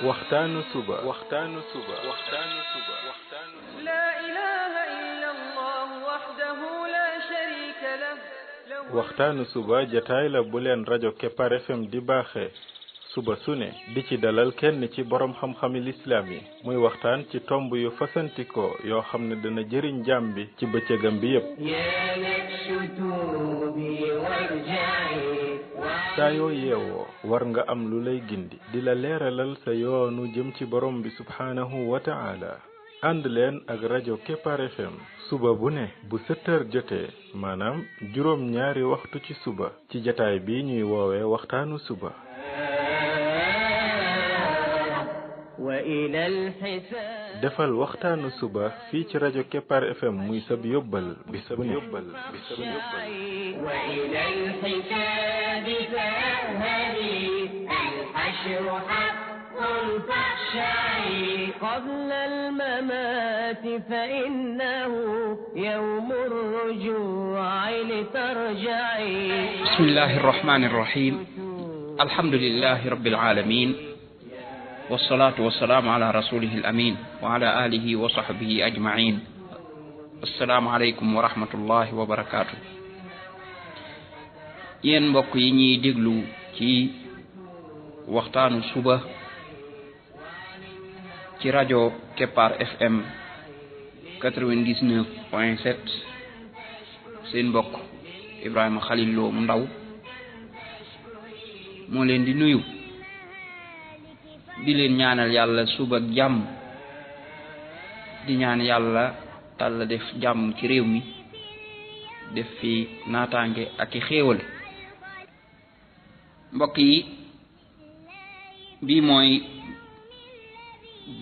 waxtaanu suba لا إله إلا الله وحده لا شريك له waxtaanu suba jataay la bu leen rajo Kepar FM di baaxee suba su ne di ci dalal kenn ci borom xam-xami lislaam yi muy waxtaan ci tomb yu fasantikoo yoo xam ne dana jëriñ jaam bi ci bëccëgam bi yépp saa yoo yeewoo war nga am lu lay gindi di la leeralal sa yoonu jëm ci borom bi subhaanahu wa ta'ala ànd leen ak rajo Kepar FM suba bu ne bu 7h jotee maanaam juróom ñaari waxtu ci suba ci jataay bi ñuy woowee waxtaanu suba defal waxtaanu suba fii ci rajo Kepar FM muy sab yóbbal bis bu ne قبل الممات فإنه يوم الرجوع لترجعي بسم الله الرحمن الرحيم الحمد لله رب العالمين والصلاة والسلام على رسوله الأمين وعلى آله وصحبه أجمعين السلام عليكم ورحمة الله وبركاته yéen mbokk yi ñuy déglu ci waxtaanu suba ci rajo Kepar FM 99.7 seen mbokk Ibrahima Khalil Lo mu ndaw moo leen di nuyu di leen ñaanal yàlla suba ak jàmm di ñaan yàlla tàlla def jàmm ci réew mi def fi naataange ak i xéewal mbokk yi bii mooy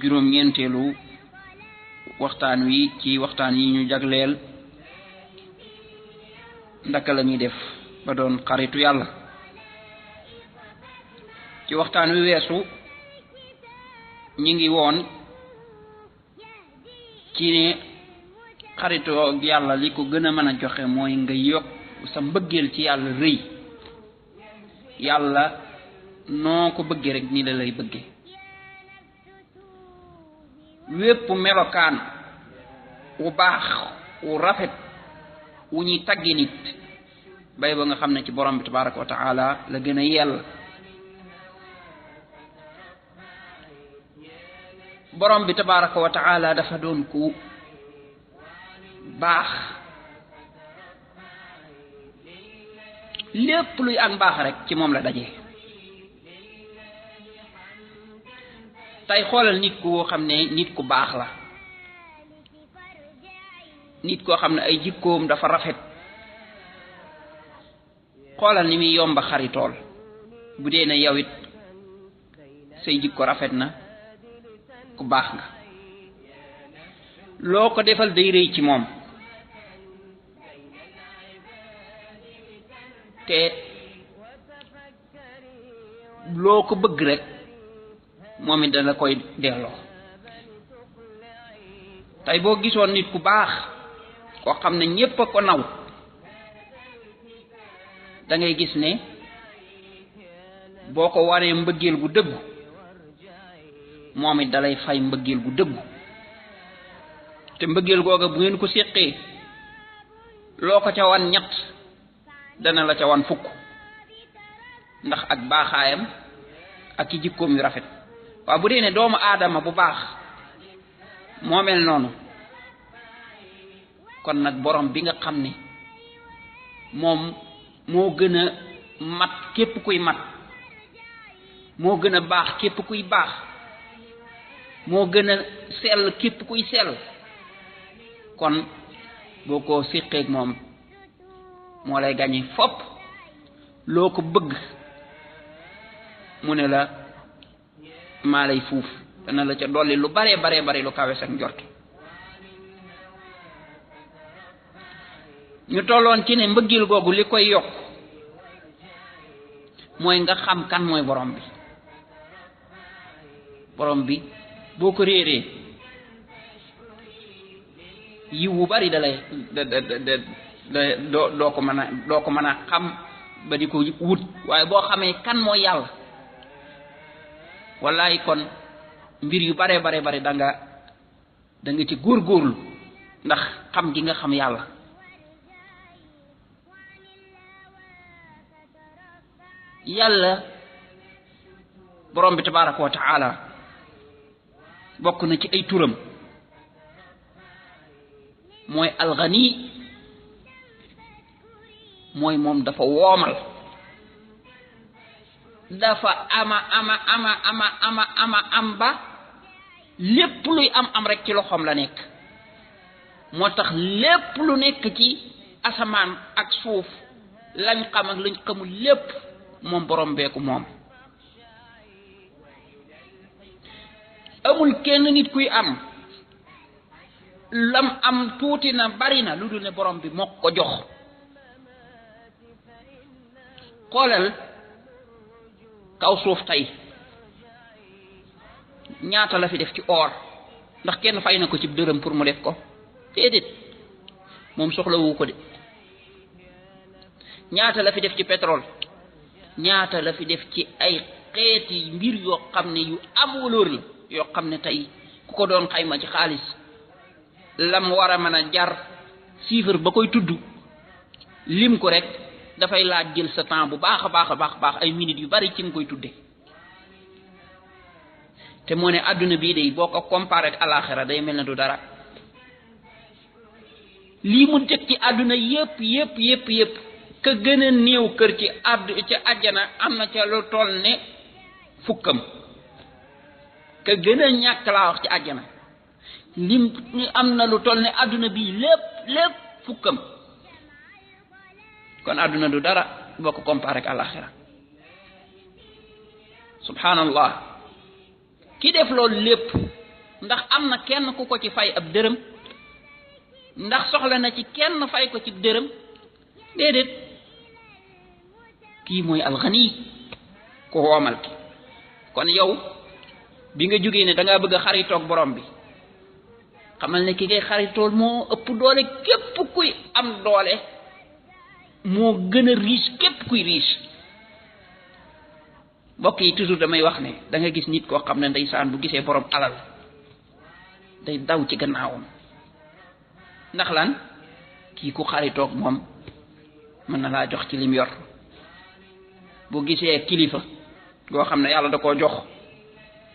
juróom-ñeenteelu waxtaan wi ci waxtaan yi ñu jagleel ndaka la ñuy def ba doon xaritu yàlla ci waxtaan wi weesu ñi ngi woon ci ne xaritoo ak yàlla li ko gën a mën a joxe mooy nga yokk sa mbëggeel ci yàlla rëy yàlla noo ko bëggee rek ni la lay bëggee wépp melokaan wu baax wu rafet wu ñuy taggi nit bay ba nga xam ne ci borom bi tabaraka wa taala la gën a yell borom bi tabaraka wa taala dafa doon ku baax lépp luy ak baax rek ci moom la daje tey xoolal nit koo xam ne nit ku baax la nit koo xam ne ay jikkoom dafa rafet xoolal ni muy yomba xaritool bu dee ne yow it say jikko rafet na ku baax nga loo ko defal day rëy ci moom te loo ko bëgg rek moom it dana koy delloo tey boo gisoon nit ku baax koo xam ne ñépp a ko naw da ngay gis ne boo ko waree mbëggeel gu dëggu moom it dalay fay mbëggeel gu dëggu te mbëggeel googa bu ngeen ko séqee loo ko ca wan ñett dana la ca wan fukk ndax ak baaxaayam ak ci jikkoom yu rafet waaw bu dee ne doomu aadama bu baax moo mel noonu kon nag borom bi nga xam ne moom moo gën a mat képp kuy mat moo gën a baax képp kuy baax moo gën a sell képp kuy sell kon boo ko séqeek moom moo lay gañe fopp loo ko bëgg mu ne la maa lay fuuf dana la ca dolli lu bare bare bare lu kawe sa njort ñu tolloon ci ne mbëggeel googu li koy yokk mooy nga xam kan mooy borom bi boo ko réeree yiw wu bari dalay doo ko mën a xam ba di ko wut waaye boo xamee kan mooy yàlla wallaay kon mbir yu bare bare bare da nga ci góorgóorlu ndax xam gi nga xam yàlla yàlla borom bi tabaraka wa taala bokk na ci ay turam mooy alghani mooy moom dafa woomal dafa am ba lépp luy am rek ci loxoom la nekk moo tax lépp lu nekk ci asamaan ak suuf lañ xam ak lañ xamul lépp moom borom beeku moom amul kenn nit kuy am lam am tuuti na bari na lu dul ne borom bi moo ko jox xoolal kaw suuf tey ñaata la fi def ci or ndax kenn fay na ko ci dërëm pour mu def ko déedéet moom soxlawu ko de ñaata la fi def ci pétrole ñaata la fi def ci ay xeeti mbir yoo xam ne yu am valeur la yoo xam ne tey ku ko doon xayma ci xaalis lam war a mën a jar chiffre ba koy tudd lim ko rek dafay laaj jël sa temps bu baax a baax ay minutes yu bari ci nga koy tudde te moo ne adduna bii day boo ko comparé ak alaxira day mel ne du dara lii mu teg ci adduna yépp ka gën a néew kër ci àjjana am na ca lu toll ne fukkam ka gën a ñàkk laa wax ci àjjana lim am na lu toll ne adduna bii lépp fukkam kon adduna du dara boo ko comparé ak alaxira subhanallah ki def loolu lépp ndax am na kenn ku ko ci fay ab dërëm ndax soxla na ci kenn fay ko ci dërëm déedéet kii mooy alxani ko woomal ki kon yow bi nga jógee ne da ngaa bëgg a xaritoog borom bi xamal ne ki ngay xaritool moo ëpp doole képp kuy am doole moo gën a riche képp kuy riche mbokk yi toujours damay wax ne da nga gis nit koo xam ne ndeysaan bu gisee borom alal day daw ci gannaawam ndax lan kii ku xaritoog moom mën na laa jox ci lim yor bu gisee kilifa goo xam ne yàlla da koo jox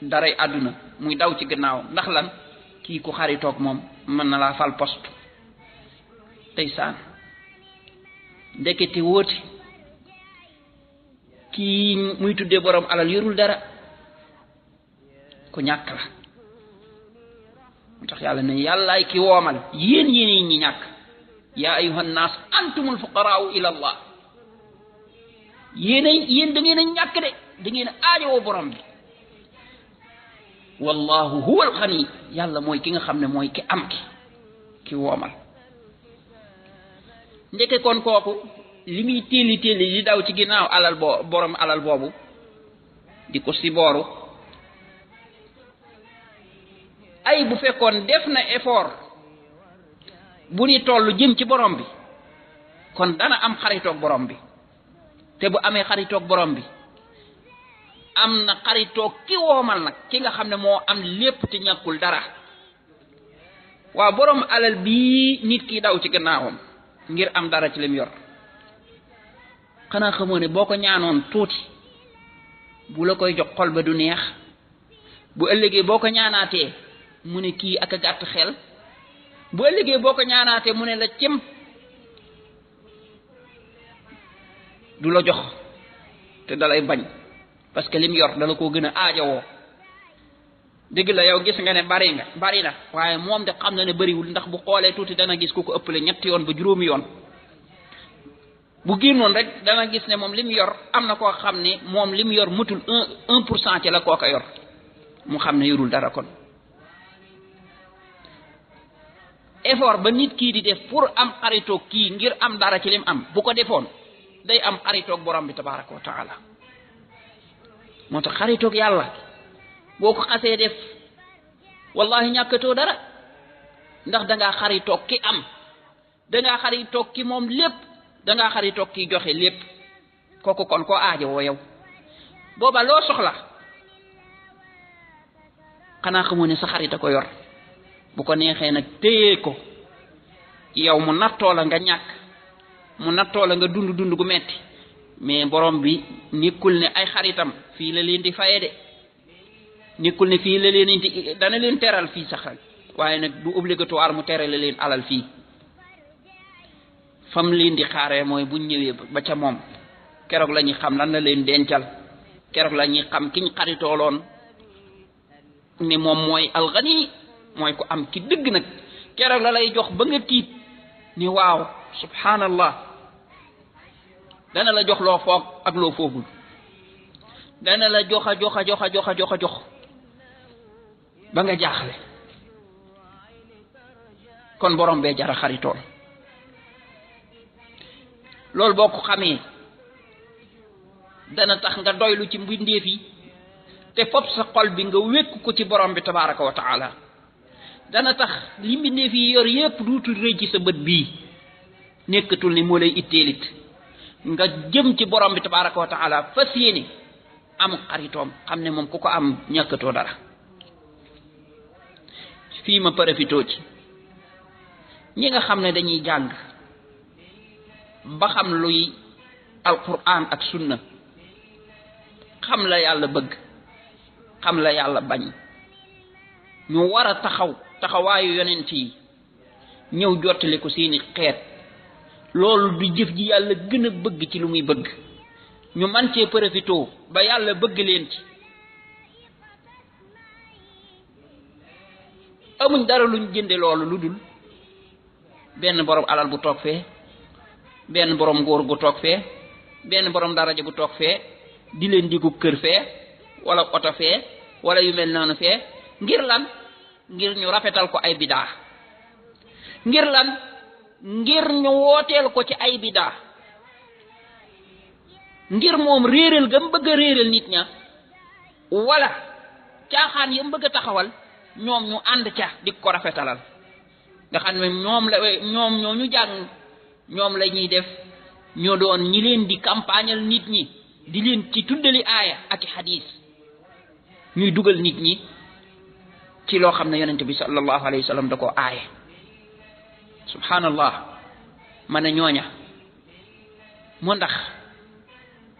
daray àdduna muy daw ci gannaawam ndax lan kii ku xaritoog moom mën na laa fal poste ndeysaan ndekete wóote kii muy tuddee borom alal yorul dara ku ñàkk la moo tax yàlla ne yàllaay ki woomal yéen ñi ñàkk yaa ayuha nnaas antumul fuqaraau ila allah yéen da ngeen a ñàkk de da ngeen a aajowoo borom bi wallahu huwa alxani yàlla mooy ki nga xam ne mooy ki am ki woomal ndeke kon kooku li muy téeli di daw ci ginnaaw alal borom alal boobu di ko si booru ay bu fekkoon def na effort bu ni tollu jëm ci borom bi kon dana am xaritoog borom bi te bu amee xaritoog borom bi am na xaritoog ki woomal nag ki nga xam ne moo am lépp te ñàkkul dara waaw borom alal bii nit ki daw ci gannaawam ngir am dara ci lim yor xanaa xamoo ne boo ko ñaanoon tuuti bu la koy jox xol ba du neex bu ëllëgee boo ko ñaanaatee mu ne kii ak a gàtt xel bu ëllëgee boo ko ñaanaatee mu ne la cim du la jox te dalay bañ parce que lim yor dala koo gën a aajowoo dëgg la yow gis nga ne bari na waaye moom de xam na ne bariwul ndax bu xoolee tuuti dana gis ku ko ëppale 3 yoon ba 4 yoon bu génnoon rek dana gis ne moom lim yor am na koo xam ne moom lim yor mutul 1% ci la kooka yor mu xam ne yorul dara kon effort ba nit kii di def pour am xaritoog kii ngir am dara ci lim am bu ko defoon day am xaritoog borom bi tabaraka wa taala moo tax xaritoog yàlla boo ko xasee def wallahi ñàkkatoo dara ndax dangaa xaritoog ki am dangaa xaritoog ki moom lépp dangaa xaritoog ki joxe lépp kooku kon koo aajowoo yow booba loo soxla xanaa xamoo ne sa xarit a ko yor bu ko neexee nag téye ko yow mu nattoo la nga ñàkk mu nattoo la nga dund gu metti mais borom bi nekkul ne ay xaritam fii la leen di faye de nekkul ne fii la leen di dana leen teral fii sax waaye nag du obligatoire mu terale leen alal fii fam leen di xaaree mooy buñ ñëwee ba ca moom keroog la ñuy xam lan la leen dencal keroog la ñuy xam kiñ xaritooloon ne moom mooy alxani mooy ko am ki dëgg nag keroog la lay jox ba nga tiit ni waaw subhanallah dana la jox loo foog ak loo foogul dana la jox ba nga jaaxle kon borom bee jara xaritool loolu boo ko xamee dana tax nga doylu ci mbindeef yi te fop sa xol bi nga wékk ko ci borom bi tabaraka wa taala dana tax li mbindeef yi yor yépp duutul rëy ci sa bët bii nekkatul ni moo lay itteelit nga jëm ci borom bi tabaraka wa taala fas yéene am xaritoom xam ne moom ku ko am ñàkkatoo dara fii ma profitoo ci ñi nga xam ne dañuy jàng ba xam luy alquran ak sunna xam la yàlla bëgg xam la yàlla bañ ñu war a taxawaayu yonent yi ñëw jottali ko seeni xeet loolu du jëf ji yàlla gën a bëgg ci lu muy bëgg ñu man cee profitoo ba yàlla bëgg leen ci amuñ dara luñ jënde loolu lu dul benn borom alal bu toog fee benn borom ngóor gu toog fee benn borom daraja bu toog fee di leen digu kër fee wala oto fee wala yu mel noonu fee ngir lan ngir ñu rafetal ko ay bidaa ngir lan ngir ñu wooteel ko ci ay bidaa ngir moom réeral gam bëgg a réeral nit ña wala caaxaan yam bëgg a taxawal ñoom ñu ànd ca di ko rafetalal nga xam ne ñoom ñoo ñu jàng ñoom la ñuy def ñoo doon ñi leen di campagnal nit ñi di leen ci tuddali aaya ak xadiis ñuy dugal nit ñi ci loo xam ne yonente bi sallallahu alayhi wa sallam da koo aaye subhanallah ma ne ñooña moo ndax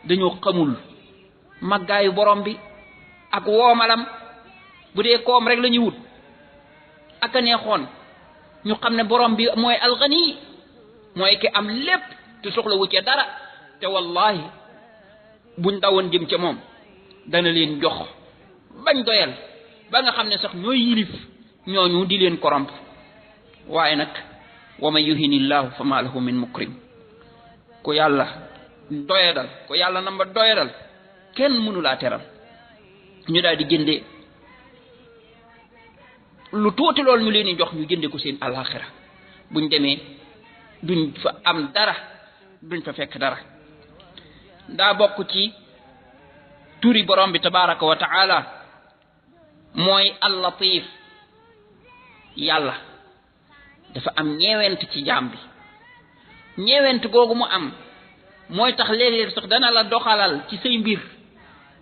dañoo xamul màggaayu borom bi ak woomalam bu dee koom rek la ñuy wut ak a neexoon ñu xam ne borom bi mooy alxani mooy ki am lépp te soxla wu ci dara te wallahi buñ dawoon jëm ca moom dana leen jox bañ doyal ba nga xam ne sax ñooy yilif ñooñu di leen corrompre waaye nag wa man yuhinillahu fa ma lahu min mukrim ku yàlla doyadal ku yàlla namba doyadal kenn mënu laa teral ñu daal di jëndee lu tuuti loolu ñu leen di jox ñu jënde ko seen alaxira buñ demee duñ fa am dara duñ fa fekk dara daa bokk ci turi borom bi tabaraka wa taala mooy al-latif yàlla dafa am ñeewent ci jaam bi ñeewent googu mu am mooy tax léeg-léeg sax dana la doxalal ci say mbir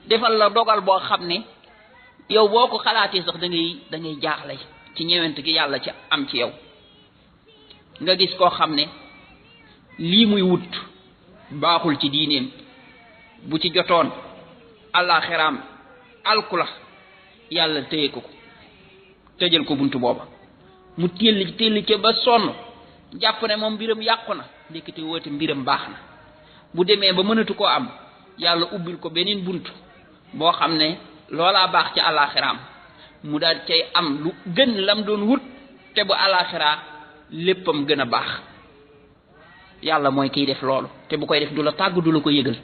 defal la dogal boo xam ne yow boo ko xalaatee sax da ngay jaaxle ci ñeewent gi yàlla ci am ci yow nga gis koo xam ne lii muy wut baaxul ci diineem bu ci jotoon àllaaxiraam alkula yàlla téye ko tëjal ko buntu booba mu telli ca ba sonn jàpp ne moom mbiram yàqu na ndekete woote mbiram baax na bu demee ba mënatu koo am yàlla ubbil ko beneen buntu boo xam ne loolaa baax ci àllaaxiraam mu daal cay am lu gën lam doon wut te bu àllaaxiraa léppam gën a baax yàlla mooy kiy def loolu te bu koy def du la tàgg du la ko yëgal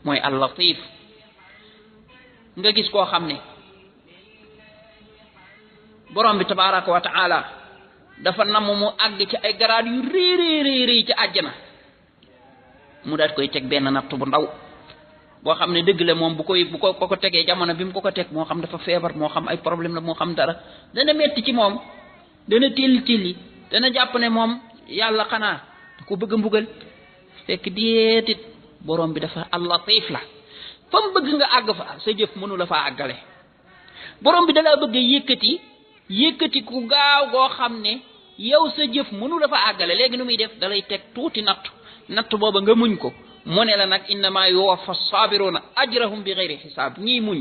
mooy al-latif nga gis koo xam ne borom bi tabaraka wa taala dafa namm mu àgg ci ay garaad yu réy ci àjjana mu daat koy teg benn natt bu ndaw boo xam ne dëgg la moom bu ko tegee jamono bi mu ko teg moo xam dafa feebar moo xam ay problème la moo xam dara dana metti ci moom dana tilli dana jàpp ne moom yàlla xanaa da ko bëgg a mbugal fekk déetit borom bi dafa al-latif la fa mu bëgg nga àgg fa sa jëf mënu la faa àggale borom bi da la bëgg yëkkati ku gaaw goo xam ne yow sa jëf mënu la fa àggale léegi nu muy def da lay teg tuuti natt booba nga muñ ko mu ne la nag innama yuwaffa sabiruna ajrahum bi ghayri xisaab ñii muñ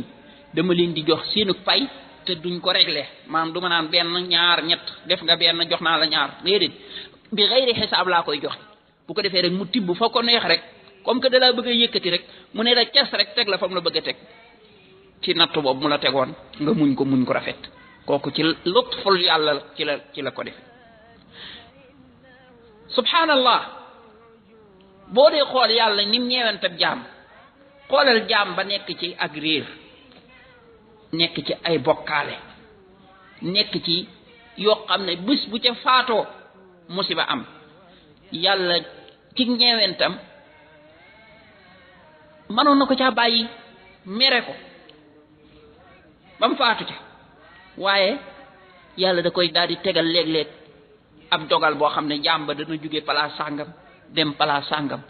dama leen di jox seenu pay te duñ ko réglé maanaam du ma naan benn ñaar ñett def nga benn jox naa la ñaar déedéet bi ghayri xisaab laa koy joxe bu ko defee rek mu tibb fa ko neex rek comme que da laa bëgg a yëkkati rek mu ne la cas rek teg la fa mu la bëgg a teg ci natt boobu mu la tegoon nga muñ ko rafet kooku ci lutful yàlla ci la ko def subhanallah boo dee xool yàlla nim ñeewantab jaam xoolal jaam ba nekk ci ak réer nekk ci ay bokkaale nekk ci yoo xam ne bés bu ca faatoo musiba am yàlla ci ñeewantam mënoon na ko caa bàyyi mere ko ba mu faatu ca waaye yàlla da koy daal di tegal léeg-léeg ab dogal boo xam ne jaam ba dana jóge place sàngam dem place sàngam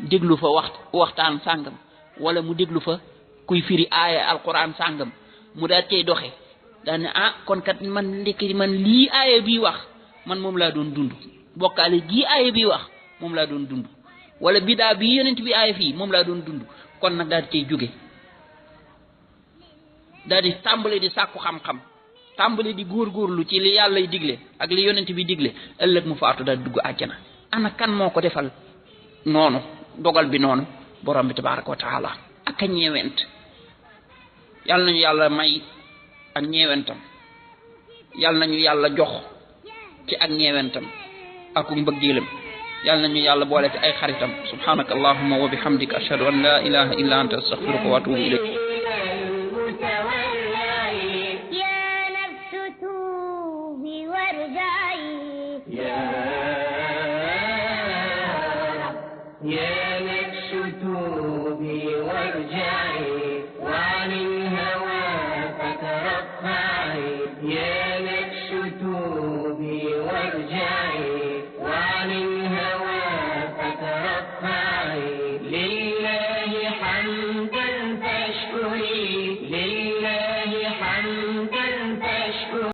déglu fa waxtaan sàngam wala mu déglu fa kuy firi aaya alquran sàngam mu daal cay doxe daal ne kon kat man ndekki man lii aaya bii wax man moom laa doon dund bokkaale gii aaya bii wax moom laa doon dund wala bidaa bi yonent bi aaya fii moom laa doon dund kon nag daal di cay jóge daal di tàmbali di sàkku xam-xam tàmbali di góorgóorlu ci li yàlla digle ak li yonent bi digle ëllëg mu faatu daal dugg àjjana ana kan moo ko defal noonu dogal bi noonu borom bi tabaraka wa taala ak a ñeewent yàlla nañu yàlla may ak ñeewentam yàlla nañu yàlla jox ci ak ñeewentam ak mbëggeelam yàlla nañu yàlla boole ci ay xaritam subhanaka allahumma wa bihamdika ashhadu an la ilaha illa anta astaghfiruka wa atubu ilayk يا